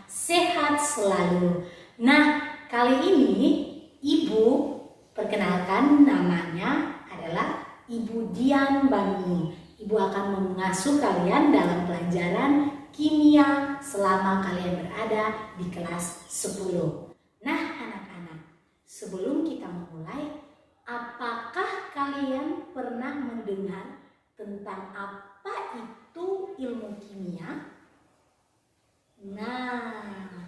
sehat selalu. Nah, kali ini Ibu perkenalkan, namanya adalah Ibu Dian Bandung. Ibu akan mengasuh kalian dalam pelajaran kimia selama kalian berada di kelas 10. Nah, anak-anak, sebelum kita memulai, apakah kalian pernah mendengar tentang apa itu ilmu kimia? Nah,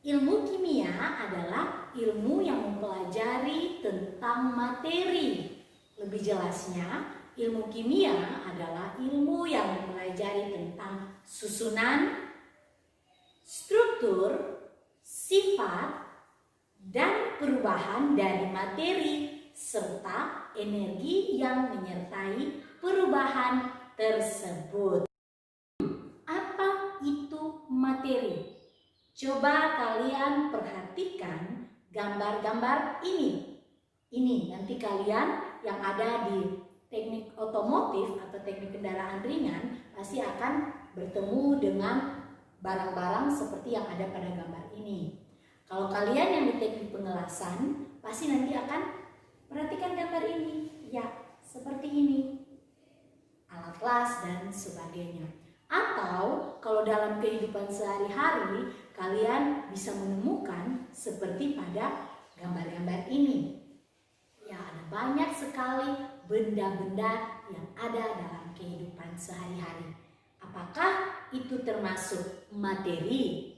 ilmu kimia adalah ilmu yang mempelajari tentang materi. Lebih jelasnya, ilmu kimia adalah ilmu yang mempelajari tentang susunan, struktur, sifat, dan perubahan dari materi serta energi yang menyertai perubahan tersebut. Apa itu materi? Coba kalian perhatikan gambar-gambar ini. Ini nanti kalian yang ada di teknik otomotif atau teknik kendaraan ringan pasti akan bertemu dengan barang-barang seperti yang ada pada gambar ini. Kalau kalian yang di teknik pengelasan pasti nanti akan perhatikan gambar ini. Ya, seperti ini. Alat las dan sebagainya. Atau kalau dalam kehidupan sehari-hari kalian bisa menemukan seperti pada gambar-gambar ini. Ya, ada banyak sekali benda-benda yang ada dalam kehidupan sehari-hari. Apakah itu termasuk materi?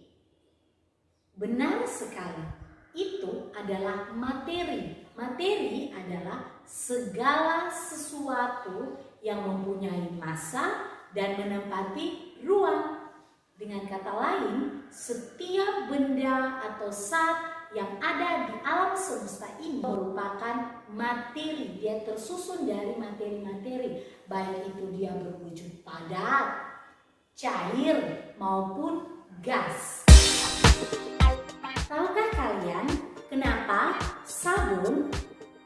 Benar sekali, itu adalah materi. Materi adalah segala sesuatu yang mempunyai massa dan menempati ruang. Dengan kata lain, setiap benda atau zat yang ada di alam semesta ini merupakan materi. Dia tersusun dari materi-materi, baik itu dia berwujud padat, cair, maupun gas. Tahukah kalian kenapa sabun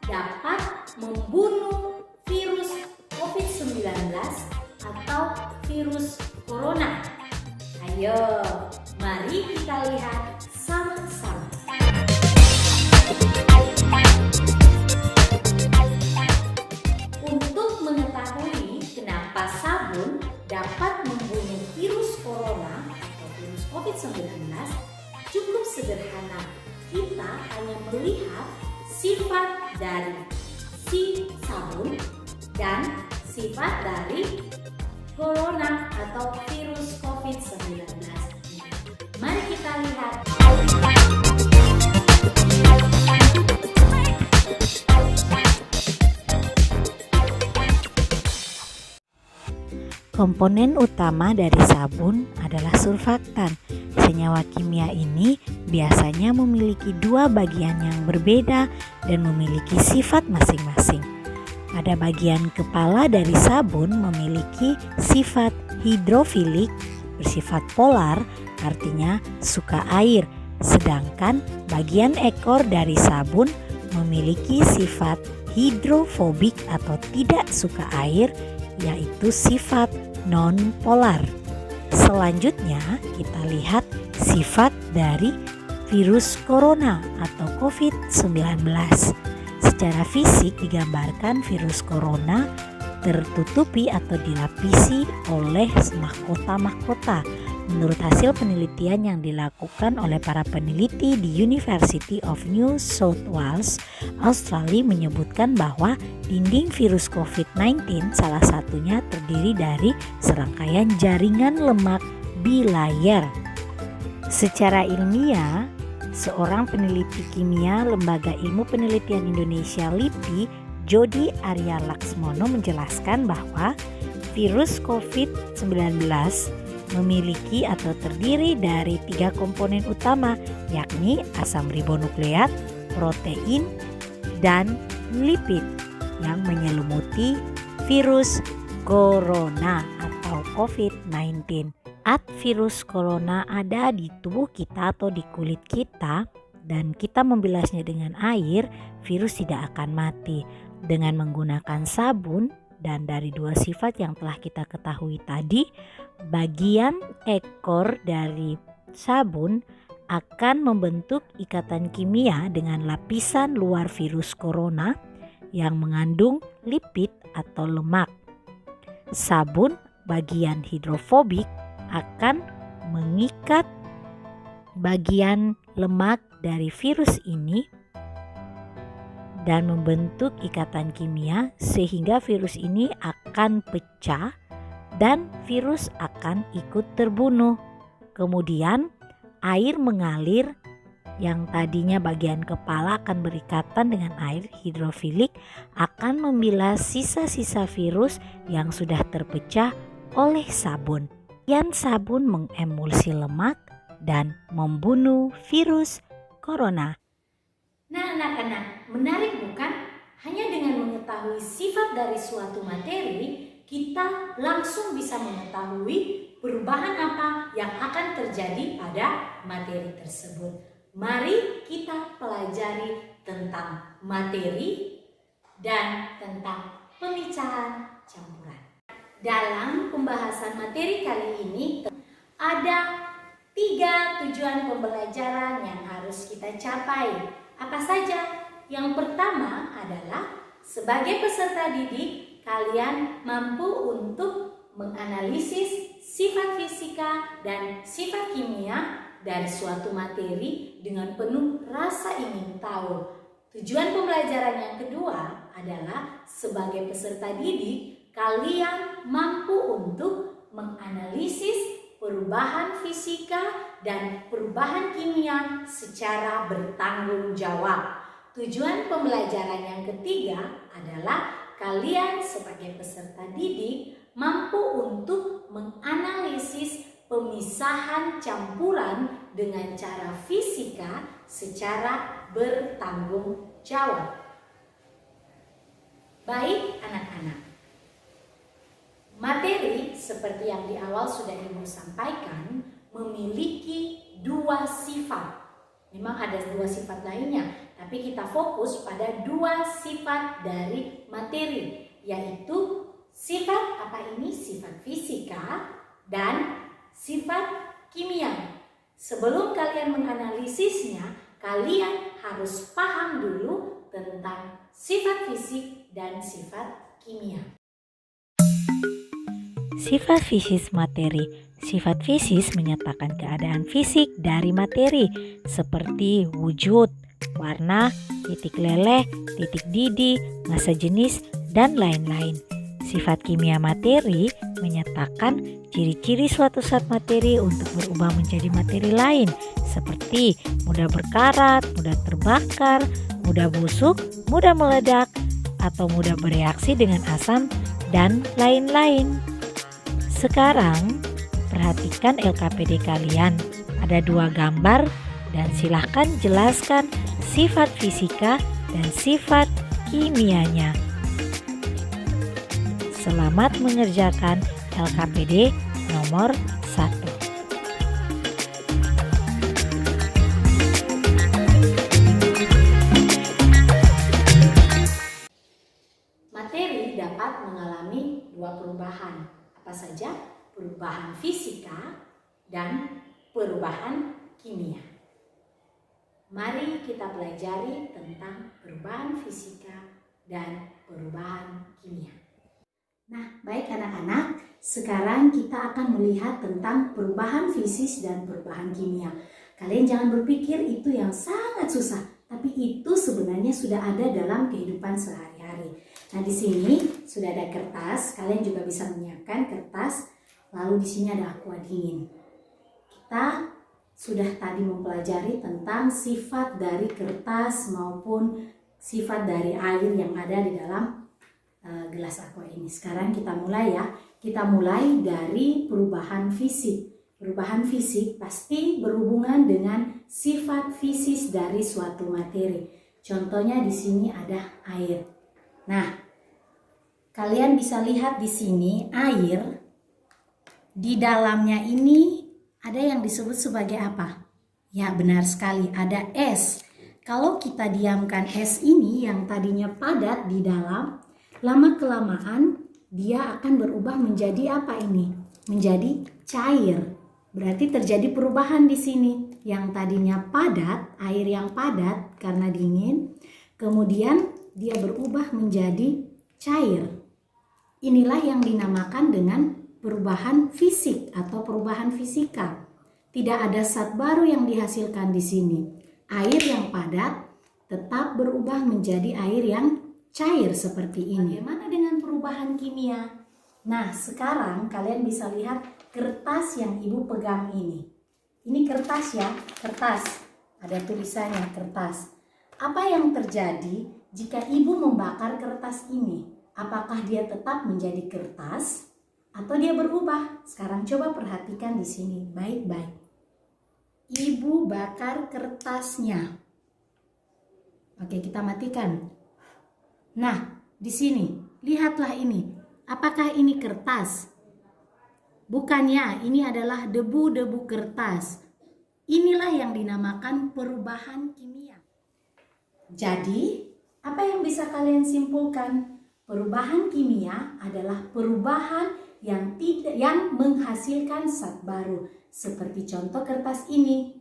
dapat membunuh virus COVID-19 atau virus corona? Ayo, mari kita lihat sama-sama. Untuk mengetahui kenapa sabun dapat membunuh virus corona atau virus COVID-19, cukup sederhana. Kita hanya melihat sifat dari si sabun dan sifat dari corona atau virus COVID-19. Mari kita lihat. Komponen utama dari sabun adalah surfaktan. Senyawa kimia ini biasanya memiliki dua bagian yang berbeda dan memiliki sifat masing-masing. Pada bagian kepala dari sabun memiliki sifat hidrofilik, bersifat polar, artinya suka air. Sedangkan bagian ekor dari sabun memiliki sifat hidrofobik atau tidak suka air, yaitu sifat non-polar. Selanjutnya kita lihat sifat dari virus corona atau COVID-19. Secara fisik digambarkan virus corona tertutupi atau dilapisi oleh mahkota-mahkota. Menurut hasil penelitian yang dilakukan oleh para peneliti di University of New South Wales, Australia, menyebutkan bahwa dinding virus COVID-19 salah satunya terdiri dari serangkaian jaringan lemak bilayer. Secara ilmiah, seorang peneliti kimia Lembaga Ilmu Penelitian Indonesia LIPI, Jody Arya Laksmono, menjelaskan bahwa virus COVID-19 memiliki atau terdiri dari 3 komponen utama, yakni asam ribonukleat, protein, dan lipid yang menyelimuti virus corona atau COVID-19. Virus corona ada di tubuh kita atau di kulit kita dan kita membilasnya dengan air, virus tidak akan mati. Dengan menggunakan sabun dan dari 2 sifat yang telah kita ketahui tadi, bagian ekor dari sabun akan membentuk ikatan kimia dengan lapisan luar virus corona yang mengandung lipid atau lemak. Sabun bagian hidrofobik akan mengikat bagian lemak dari virus ini dan membentuk ikatan kimia sehingga virus ini akan pecah dan virus akan ikut terbunuh. Kemudian air mengalir yang tadinya bagian kepala akan berikatan dengan air hidrofilik akan membilas sisa-sisa virus yang sudah terpecah oleh sabun. Kemudian sabun mengemulsi lemak dan membunuh virus corona. Nah anak-anak, menarik bukan? Hanya dengan mengetahui sifat dari suatu materi, kita langsung bisa mengetahui perubahan apa yang akan terjadi pada materi tersebut. Mari kita pelajari tentang materi dan tentang pemicahan campuran. Dalam pembahasan materi kali ini ada 3 tujuan pembelajaran yang harus kita capai. Apa saja? Yang pertama adalah sebagai peserta didik, kalian mampu untuk menganalisis sifat fisika dan sifat kimia dari suatu materi dengan penuh rasa ingin tahu. Tujuan pembelajaran yang kedua adalah sebagai peserta didik, kalian mampu untuk menganalisis perubahan fisika dan perubahan kimia secara bertanggung jawab. Tujuan pembelajaran yang ketiga adalah kalian sebagai peserta didik mampu untuk menganalisis pemisahan campuran dengan cara fisika secara bertanggung jawab. Baik anak-anak, materi seperti yang di awal sudah Ibu sampaikan memiliki 2 sifat. Memang ada 2 sifat lainnya, tapi kita fokus pada 2 sifat dari materi, yaitu sifat apa ini? Sifat fisika dan sifat kimia. Sebelum kalian menganalisisnya, kalian harus paham dulu tentang sifat fisik dan sifat kimia. Sifat fisik materi. Sifat fisik menyatakan keadaan fisik dari materi seperti wujud, warna, titik leleh, titik didih, massa jenis, dan lain-lain. Sifat kimia materi menyatakan ciri-ciri suatu zat materi untuk berubah menjadi materi lain seperti mudah berkarat, mudah terbakar, mudah busuk, mudah meledak, atau mudah bereaksi dengan asam, dan lain-lain. Sekarang perhatikan LKPD kalian, ada 2 gambar dan silahkan jelaskan sifat fisika dan sifat kimianya. Selamat mengerjakan LKPD nomor 1. Materi dapat mengalami 2 perubahan. Apa saja? Perubahan fisika dan perubahan kimia. Mari kita pelajari tentang perubahan fisika dan perubahan kimia. Nah, baik anak-anak, sekarang kita akan melihat tentang perubahan fisik dan perubahan kimia. Kalian jangan berpikir itu yang sangat susah, tapi itu sebenarnya sudah ada dalam kehidupan sehari-hari. Nah, di sini sudah ada kertas, kalian juga bisa menyiapkan kertas, lalu di sini ada aqua dingin. Kita sudah tadi mempelajari tentang sifat dari kertas maupun sifat dari air yang ada di dalam gelas aqua ini. Sekarang kita mulai ya. Kita mulai dari perubahan fisik. Perubahan fisik pasti berhubungan dengan sifat fisik dari suatu materi. Contohnya di sini ada air. Nah, kalian bisa lihat di sini air di dalamnya ini ada yang disebut sebagai apa? Ya, benar sekali, ada es. Kalau kita diamkan es ini yang tadinya padat di dalam, lama-kelamaan dia akan berubah menjadi apa ini? Menjadi cair. Berarti terjadi perubahan di sini. Yang tadinya padat, air yang padat karena dingin, kemudian dia berubah menjadi cair. Inilah yang dinamakan dengan perubahan fisik atau perubahan fisika. Tidak ada zat baru yang dihasilkan di sini. Air yang padat tetap berubah menjadi air yang cair seperti ini. Bagaimana dengan perubahan kimia? Nah, sekarang kalian bisa lihat kertas yang ibu pegang ini. Ini kertas ya, kertas. Ada tulisannya kertas. Apa yang terjadi jika ibu membakar kertas ini? Apakah dia tetap menjadi kertas atau dia berubah? Sekarang coba perhatikan di sini baik-baik. Ibu bakar kertasnya. Oke, kita matikan. Nah, di sini lihatlah ini. Apakah ini kertas? Bukannya, ini adalah debu-debu kertas. Inilah yang dinamakan perubahan kimia. Jadi, apa yang bisa kalian simpulkan? Perubahan kimia adalah perubahan yang menghasilkan zat baru. Seperti contoh kertas ini.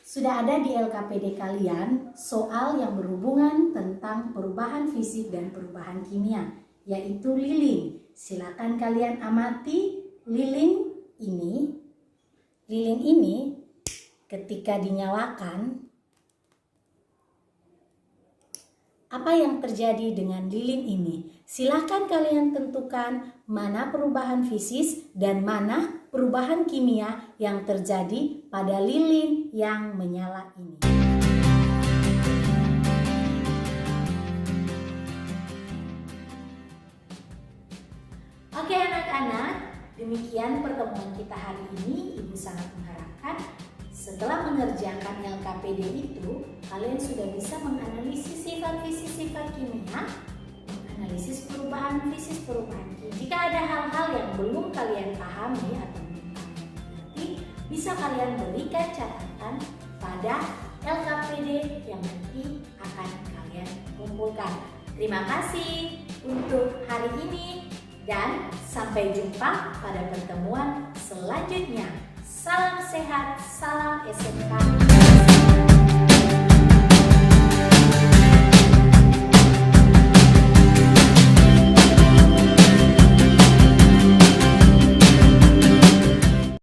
Sudah ada di LKPD kalian soal yang berhubungan tentang perubahan fisik dan perubahan kimia, yaitu lilin. Silakan kalian amati lilin ini. Lilin ini ketika dinyalakan, apa yang terjadi dengan lilin ini? Silakan kalian tentukan mana perubahan fisik dan mana perubahan kimia yang terjadi pada lilin yang menyala ini. Oke anak-anak, demikian pertemuan kita hari ini. Ibu sangat mengharapkan setelah mengerjakan LKPD itu, kalian sudah bisa menganalisis sifat fisik, sifat kimia, menganalisis perubahan fisik, perubahan kimia. Jika ada hal-hal yang belum kalian pahami atau belum kalian mengerti, bisa kalian berikan catatan pada LKPD yang nanti akan kalian kumpulkan. Terima kasih untuk hari ini. Dan sampai jumpa pada pertemuan selanjutnya. Salam sehat, salam SMK.